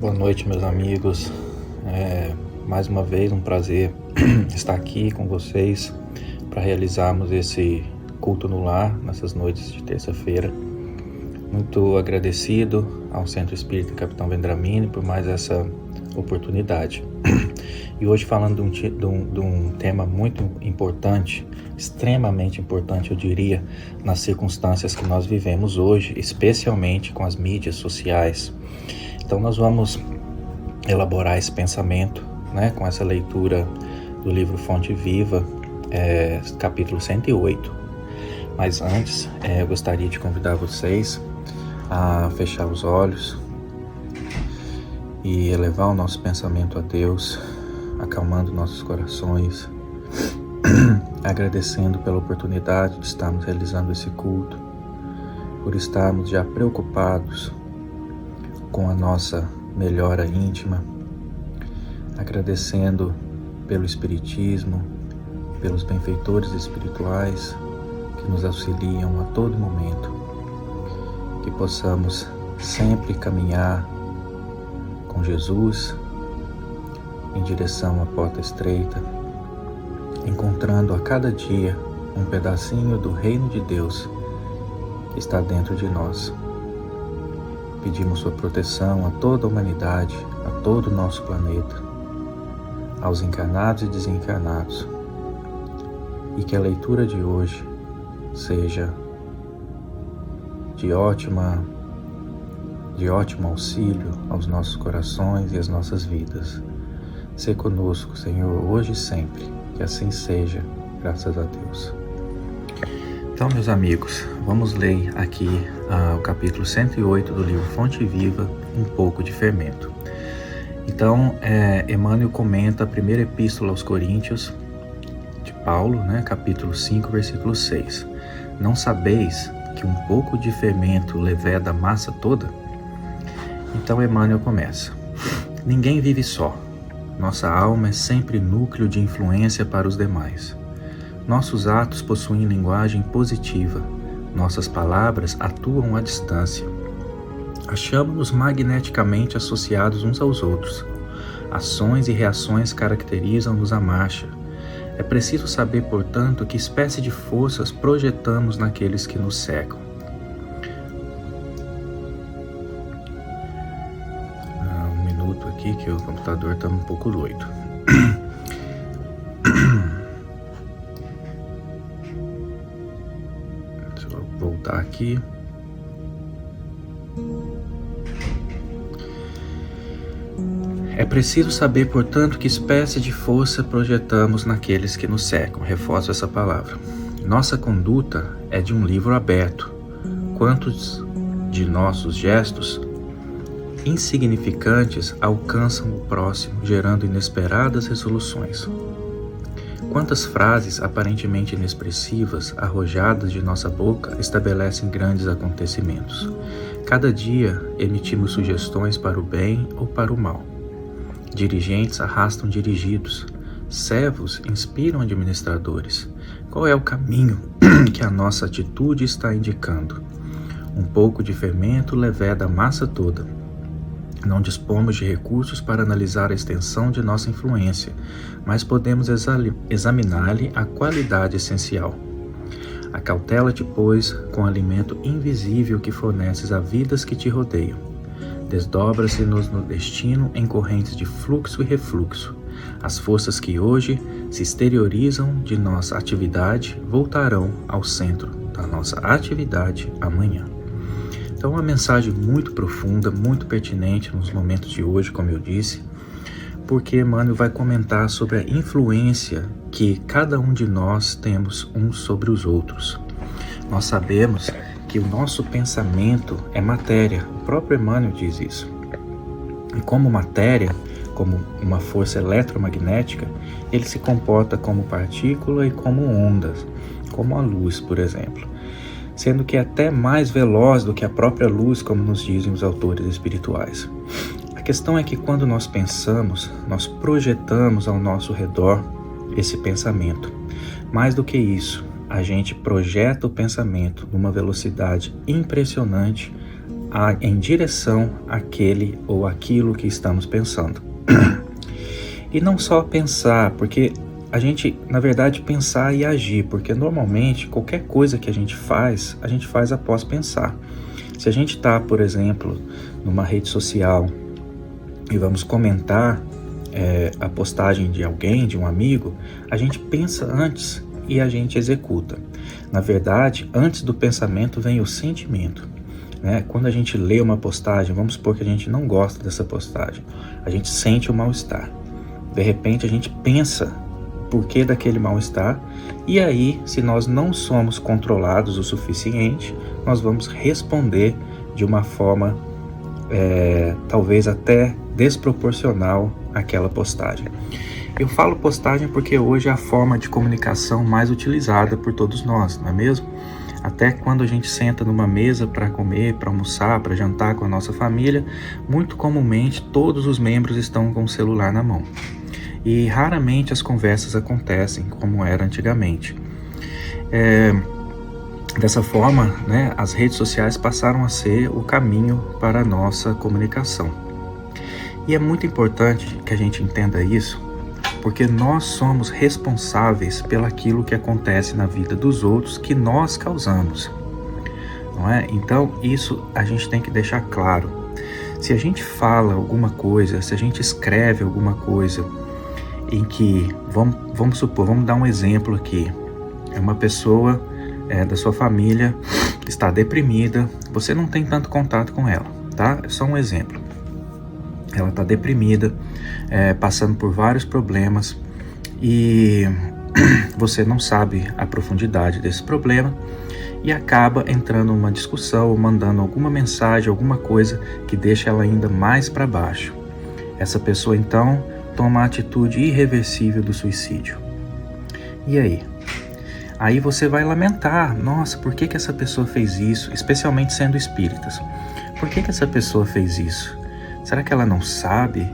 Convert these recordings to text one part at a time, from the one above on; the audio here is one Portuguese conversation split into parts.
Boa noite, meus amigos. Mais uma vez um prazer estar aqui com vocês para realizarmos esse culto no lar nessas noites de terça-feira. Muito agradecido ao Centro Espírita Capitão Vendramini por mais essa oportunidade. E hoje falando de um tema muito importante, extremamente importante, eu diria, nas circunstâncias que nós vivemos hoje, especialmente com as mídias sociais. Então nós vamos elaborar esse pensamento, com essa leitura do livro Fonte Viva, capítulo 108. Mas antes, eu gostaria de convidar vocês a fechar os olhos e elevar o nosso pensamento a Deus, acalmando nossos corações, agradecendo pela oportunidade de estarmos realizando esse culto, por estarmos já preocupados com a nossa melhora íntima, agradecendo pelo Espiritismo, pelos benfeitores espirituais que nos auxiliam a todo momento, que possamos sempre caminhar com Jesus em direção à porta estreita, encontrando a cada dia um pedacinho do reino de Deus que está dentro de nós. Pedimos sua proteção a toda a humanidade, a todo o nosso planeta, aos encarnados e desencarnados, e que a leitura de hoje seja de ótimo auxílio aos nossos corações e às nossas vidas. Sê conosco, Senhor, hoje e sempre, que assim seja, graças a Deus. Então, meus amigos, vamos ler aqui o capítulo 108 do livro Fonte Viva, Um pouco de Fermento. Então, Emmanuel comenta a primeira epístola aos Coríntios, de Paulo, capítulo 5, versículo 6. Não sabeis que um pouco de fermento leveda a massa toda? Então, Emmanuel começa. Ninguém vive só. Nossa alma é sempre núcleo de influência para os demais. Nossos atos possuem linguagem positiva. Nossas palavras atuam à distância. Achamos-nos magneticamente associados uns aos outros. Ações e reações caracterizam-nos a marcha. É preciso saber, portanto, que espécie de forças projetamos naqueles que nos cercam. Um minuto aqui que o computador está um pouco doido. Deixa eu voltar aqui. É preciso saber, portanto, que espécie de força projetamos naqueles que nos cercam. Reforço essa palavra. Nossa conduta é de um livro aberto. Quantos de nossos gestos insignificantes alcançam o próximo, gerando inesperadas resoluções? Quantas frases aparentemente inexpressivas, arrojadas de nossa boca, estabelecem grandes acontecimentos? Cada dia emitimos sugestões para o bem ou para o mal. Dirigentes arrastam dirigidos, servos inspiram administradores. Qual é o caminho que a nossa atitude está indicando? Um pouco de fermento leveda a massa toda. Não dispomos de recursos para analisar a extensão de nossa influência, mas podemos examinar-lhe a qualidade essencial. Acautela-te, pois, com o alimento invisível que forneces a vidas que te rodeiam. Desdobra-se-nos no destino em correntes de fluxo e refluxo. As forças que hoje se exteriorizam de nossa atividade voltarão ao centro da nossa atividade amanhã. Então, uma mensagem muito profunda, muito pertinente nos momentos de hoje, como eu disse, porque Emmanuel vai comentar sobre a influência que cada um de nós temos uns sobre os outros. Nós sabemos que o nosso pensamento é matéria. O próprio Emmanuel diz isso. E como matéria, como uma força eletromagnética, ele se comporta como partícula e como ondas, como a luz, por exemplo. Sendo que é até mais veloz do que a própria luz, como nos dizem os autores espirituais. A questão é que quando nós pensamos, nós projetamos ao nosso redor esse pensamento. Mais do que isso, a gente projeta o pensamento numa velocidade impressionante em direção àquele ou aquilo que estamos pensando. E não só pensar, porque a gente, na verdade, pensar e agir, porque normalmente qualquer coisa que a gente faz após pensar. Se a gente está, por exemplo, numa rede social e vamos comentar a postagem de alguém, de um amigo, a gente pensa antes e a gente executa. Na verdade, antes do pensamento vem o sentimento. Quando a gente lê uma postagem, vamos supor que a gente não gosta dessa postagem, a gente sente o mal-estar. De repente a gente pensa o porquê daquele mal-estar, e aí, se nós não somos controlados o suficiente, nós vamos responder de uma forma talvez até desproporcional àquela postagem. Eu falo postagem porque hoje é a forma de comunicação mais utilizada por todos nós, não é mesmo? Até quando a gente senta numa mesa para comer, para almoçar, para jantar com a nossa família, muito comumente todos os membros estão com o celular na mão. E raramente as conversas acontecem como era antigamente. Dessa forma, as redes sociais passaram a ser o caminho para a nossa comunicação. E é muito importante que a gente entenda isso, porque nós somos responsáveis pelaquilo que acontece na vida dos outros que nós causamos, não é? Então, isso a gente tem que deixar claro. Se a gente fala alguma coisa, se a gente escreve alguma coisa em que, vamos supor, vamos dar um exemplo aqui, uma pessoa da sua família está deprimida, você não tem tanto contato com ela, tá? É só um exemplo. Ela está deprimida, passando por vários problemas e você não sabe a profundidade desse problema e acaba entrando numa discussão ou mandando alguma mensagem, alguma coisa que deixa ela ainda mais para baixo. Essa pessoa então toma a atitude irreversível do suicídio. E aí? Aí você vai lamentar, nossa, por que essa pessoa fez isso? Especialmente sendo espíritas. Por que essa pessoa fez isso? Será que ela não sabe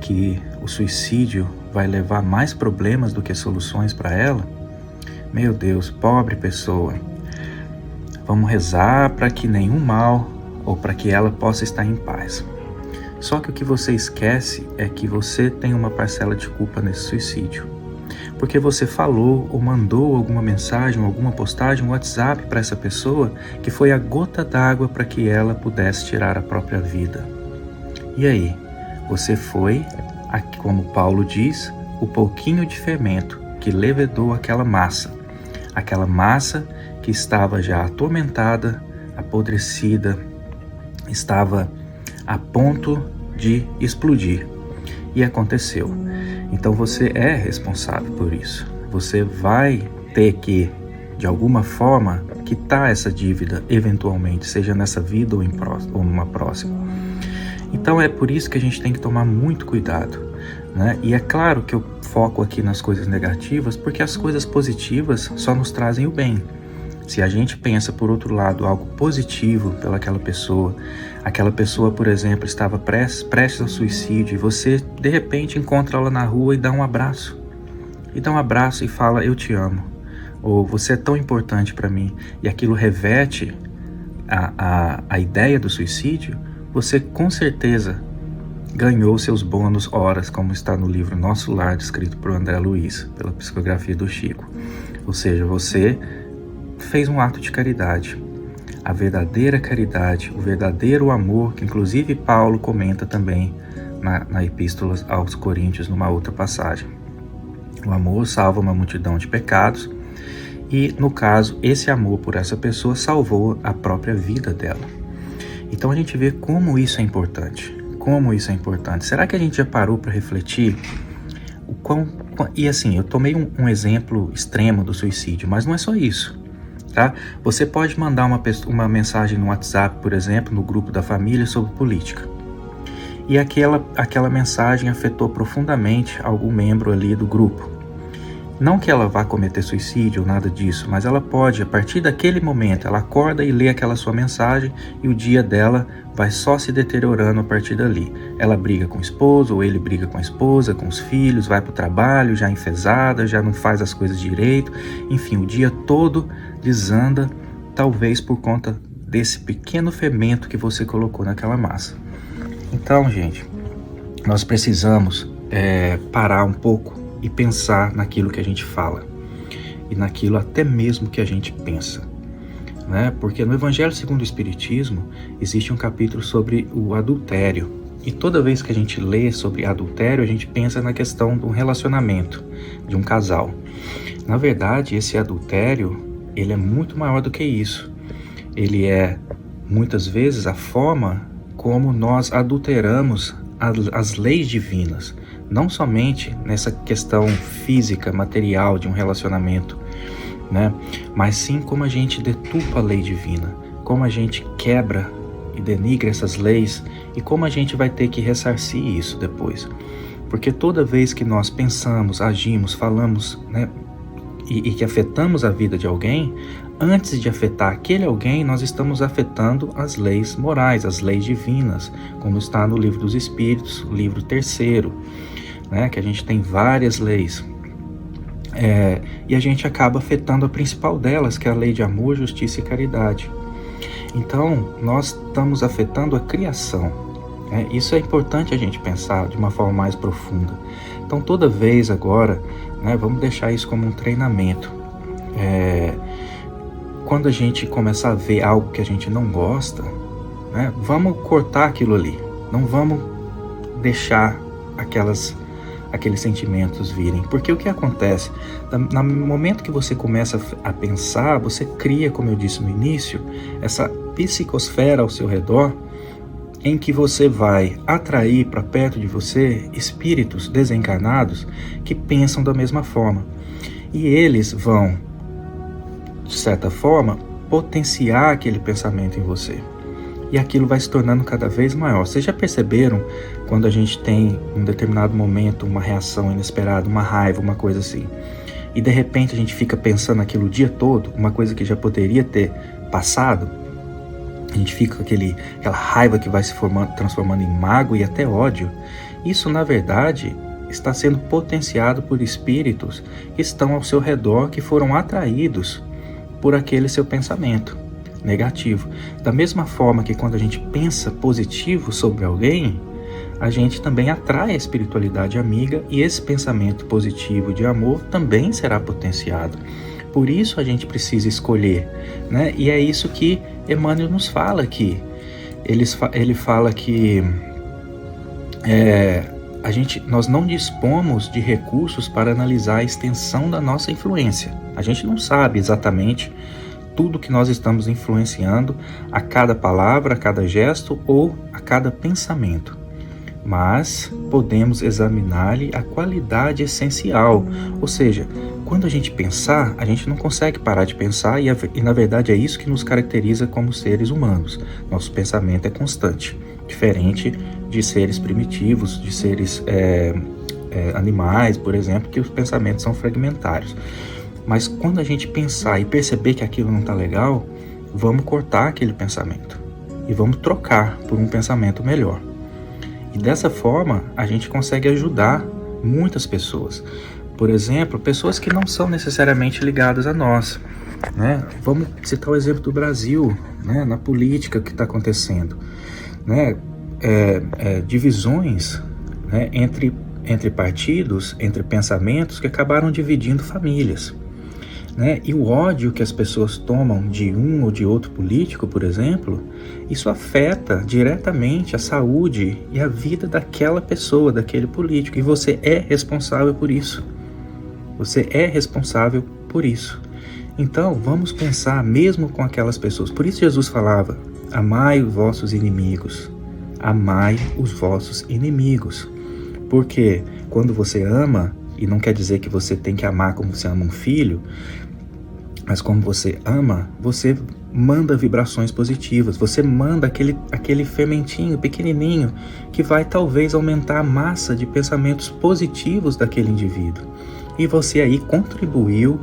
que o suicídio vai levar mais problemas do que soluções para ela? Meu Deus, pobre pessoa. Vamos rezar para que nenhum mal ou para que ela possa estar em paz. Só que o que você esquece é que você tem uma parcela de culpa nesse suicídio. Porque você falou ou mandou alguma mensagem, alguma postagem, um WhatsApp para essa pessoa que foi a gota d'água para que ela pudesse tirar a própria vida. E aí, você foi, como Paulo diz, o pouquinho de fermento que levedou aquela massa que estava já atormentada, apodrecida, estava a ponto de explodir. E aconteceu. Então você é responsável por isso. Você vai ter que, de alguma forma, quitar essa dívida eventualmente, seja nessa vida ou numa próxima. Então é por isso que a gente tem que tomar muito cuidado, E é claro que eu foco aqui nas coisas negativas, porque as coisas positivas só nos trazem o bem. Se a gente pensa, por outro lado, algo positivo pelaquela pessoa, aquela pessoa, por exemplo, estava prestes ao suicídio e você, de repente, encontra ela na rua e dá um abraço. E dá um abraço e fala, eu te amo. Ou você é tão importante para mim. E aquilo reverte a ideia do suicídio, você com certeza ganhou seus bônus horas, como está no livro Nosso Lar, escrito por André Luiz, pela psicografia do Chico. Ou seja, você fez um ato de caridade. A verdadeira caridade, o verdadeiro amor, que inclusive Paulo comenta também na Epístola aos Coríntios, numa outra passagem. O amor salva uma multidão de pecados e, no caso, esse amor por essa pessoa salvou a própria vida dela. Então a gente vê como isso é importante. Como isso é importante. Será que a gente já parou para refletir o quão... E assim, eu tomei um exemplo extremo do suicídio, mas não é só isso. Tá? Você pode mandar uma mensagem no WhatsApp, por exemplo, no grupo da família sobre política. E aquela mensagem afetou profundamente algum membro ali do grupo. Não que ela vá cometer suicídio ou nada disso, mas ela pode, a partir daquele momento, ela acorda e lê aquela sua mensagem e o dia dela vai só se deteriorando a partir dali. Ela briga com o esposo, ou ele briga com a esposa, com os filhos, vai para o trabalho, já enfesada, já não faz as coisas direito. Enfim, o dia todo desanda, talvez por conta desse pequeno fermento que você colocou naquela massa. Então, gente, nós precisamos parar um pouco e pensar naquilo que a gente fala e naquilo até mesmo que a gente pensa, né? Porque no Evangelho segundo o Espiritismo existe um capítulo sobre o adultério, e toda vez que a gente lê sobre adultério, a gente pensa na questão do relacionamento de um casal. Na verdade, esse adultério, ele é muito maior do que isso. Ele é, muitas vezes, a forma como nós adulteramos as leis divinas, não somente nessa questão física, material de um relacionamento, né? Mas sim como a gente deturpa a lei divina, como a gente quebra e denigra essas leis e como a gente vai ter que ressarcir isso depois. Porque toda vez que nós pensamos, agimos, falamos, né, e que afetamos a vida de alguém, antes de afetar aquele alguém, nós estamos afetando as leis morais, as leis divinas, como está no Livro dos Espíritos, o livro 3º, né, que a gente tem várias leis. E a gente acaba afetando a principal delas, que é a lei de amor, justiça e caridade. Então, nós estamos afetando a criação. Isso é importante a gente pensar de uma forma mais profunda. Então, toda vez agora, né, vamos deixar isso como um treinamento. Quando a gente começar a ver algo que a gente não gosta, né, vamos cortar aquilo ali. Não vamos deixar aqueles sentimentos virem. Porque o que acontece? No momento que você começa a pensar, você cria, como eu disse no início, essa psicosfera ao seu redor, em que você vai atrair para perto de você espíritos desencarnados que pensam da mesma forma. E eles vão, de certa forma, potenciar aquele pensamento em você. E aquilo vai se tornando cada vez maior. Vocês já perceberam quando a gente tem, em um determinado momento, uma reação inesperada, uma raiva, uma coisa assim, e de repente a gente fica pensando aquilo o dia todo, uma coisa que já poderia ter passado? A gente fica com aquela raiva que vai se transformando em mágoa e até ódio. Isso, na verdade, está sendo potenciado por espíritos que estão ao seu redor, que foram atraídos por aquele seu pensamento negativo. Da mesma forma que quando a gente pensa positivo sobre alguém, a gente também atrai a espiritualidade amiga, e esse pensamento positivo de amor também será potenciado. Por isso a gente precisa escolher, né? E é isso que Emmanuel nos fala aqui. Ele fala que nós não dispomos de recursos para analisar a extensão da nossa influência. A gente não sabe exatamente tudo que nós estamos influenciando a cada palavra, a cada gesto ou a cada pensamento. Mas podemos examinar-lhe a qualidade essencial. Ou seja, quando a gente pensar, a gente não consegue parar de pensar, e na verdade é isso que nos caracteriza como seres humanos. Nosso pensamento é constante, diferente de seres primitivos, de seres animais, por exemplo, que os pensamentos são fragmentários. Mas quando a gente pensar e perceber que aquilo não está legal, vamos cortar aquele pensamento e vamos trocar por um pensamento melhor. E dessa forma, a gente consegue ajudar muitas pessoas. Por exemplo, pessoas que não são necessariamente ligadas a nós, né? Vamos citar o exemplo do Brasil, né? Na política que está acontecendo, né? Divisões, né? Entre partidos, entre pensamentos que acabaram dividindo famílias, né? E o ódio que as pessoas tomam de um ou de outro político, por exemplo, isso afeta diretamente a saúde e a vida daquela pessoa, daquele político. E você é responsável por isso. Você é responsável por isso. Então, vamos pensar mesmo com aquelas pessoas. Por isso Jesus falava: amai os vossos inimigos. Amai os vossos inimigos. Porque quando você ama, e não quer dizer que você tem que amar como você ama um filho, mas como você ama, você manda vibrações positivas, você manda aquele fermentinho pequenininho que vai talvez aumentar a massa de pensamentos positivos daquele indivíduo. E você aí contribuiu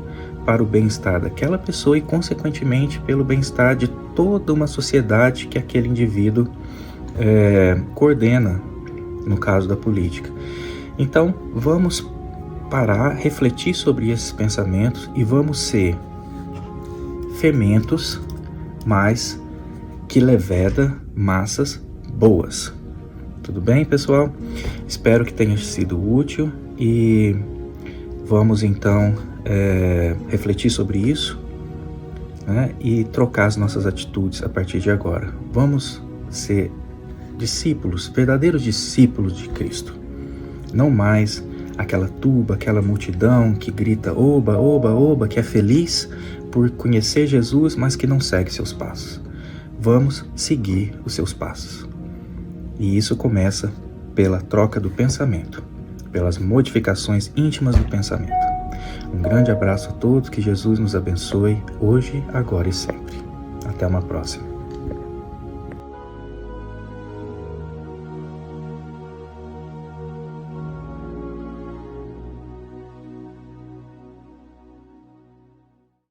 para o bem-estar daquela pessoa e, consequentemente, pelo bem-estar de toda uma sociedade que aquele indivíduo coordena, no caso da política. Então, vamos parar, refletir sobre esses pensamentos e vamos ser fermentos, mas que leveda massas boas. Tudo bem, pessoal? Espero que tenha sido útil e vamos então refletir sobre isso, né? E trocar as nossas atitudes a partir de agora. Vamos ser discípulos, verdadeiros discípulos de Cristo. Não mais aquela turba, aquela multidão que grita oba, oba, oba, que é feliz por conhecer Jesus, mas que não segue seus passos. Vamos seguir os seus passos. E isso começa pela troca do pensamento, pelas modificações íntimas do pensamento. Um grande abraço a todos, que Jesus nos abençoe hoje, agora e sempre. Até uma próxima.